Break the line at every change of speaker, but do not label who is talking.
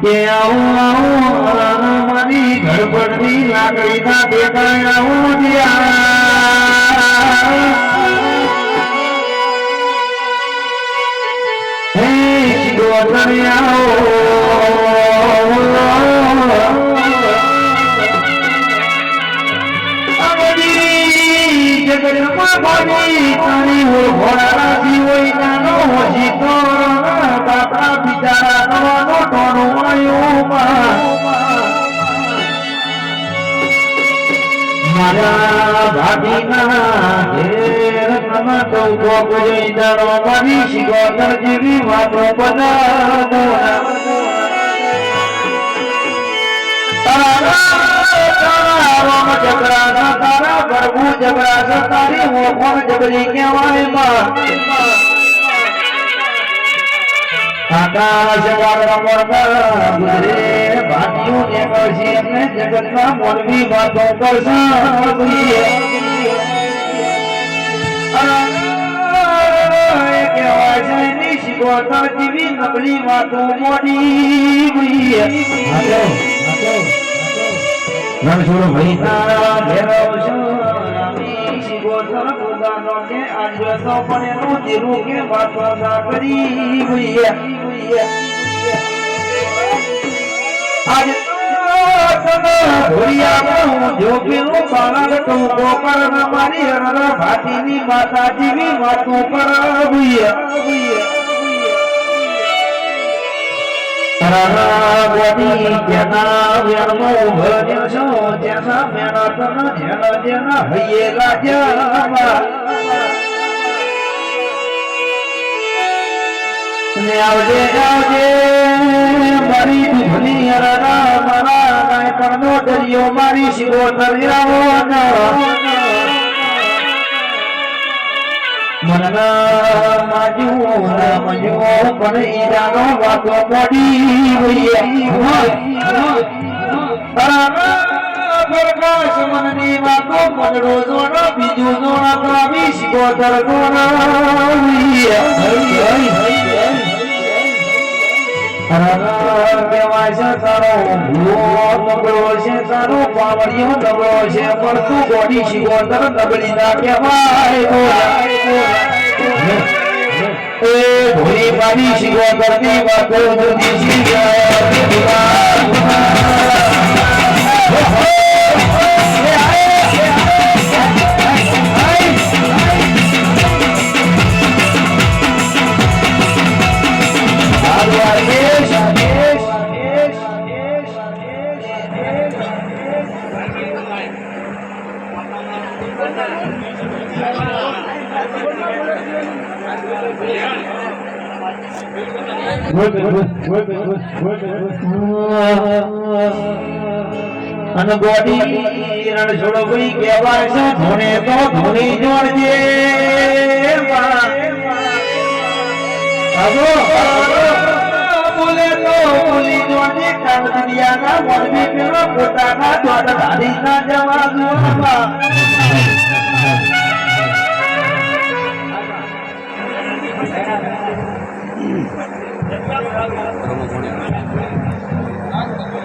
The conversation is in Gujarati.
કે આવું મારી ધડપડની લાકડી ના દેખાય આવું હે ગોતરી જગતમાં ભાગી તારી ઘોડા જીવોઈ નાનો જીતો બાપા બિચારા કરવાનો ટોણો મારા ભાભીના ઘેર નમા તો કોઈ દાડો મારી શિગોતર જેવી વાતો બધા જગરા તારા પ્રભુ જગરા તારી હું પણ જબરી કહેવાય આકાશ વાળા ગુજરે ભાટીઓ ને કરશે અને જગતમાં મોરબી વાતો કરશે કહેવાય છે શિગોતર જેવી નબળી વાતો મોડી રણછોડો ભાઈ તારા ભેરવ છો શિગોતર પોતાનો કે આજે તો પણ એનું દિલું કે વાતો કરી હોઈએ આજે જો પેલું બાળક ટૂંકો પર મારી હરરા ભાટીની માતા જેવી વાતો પર હોઈએ બોડી જેના વેણનો ભર્યો છો જેના મહેનત જેના જેના હૈયે લાગ્યા આવજે આવજે મારી દુખની હરણા મારા કાંઈ પણ નો દરિયો મારી શિગોતર મનના માજ્યું રમજ્યું પણ ઈરાનો વાતો પડી હોઈએ પ્રકાશ મનની વાતો મનડો જોડો બીજું જોડા તો આવી શિગોતર કહેવાય છે તારો નબળો છે તારો પાવડિયો નબળો છે પણ તું બોડી શિગોતર નબળી ના કહેવાય ભોરી મારી શિગોતર ની વાતો જુદી અને ગોડી રણ છોડો ભાઈ કહેવાય છે ધોણે તો ધોણી જોડજે બોલે તો બોલી જોડજે કામ દુનિયાના મોરબી પેલો પોતાના દોડ ધારી ના જવા દો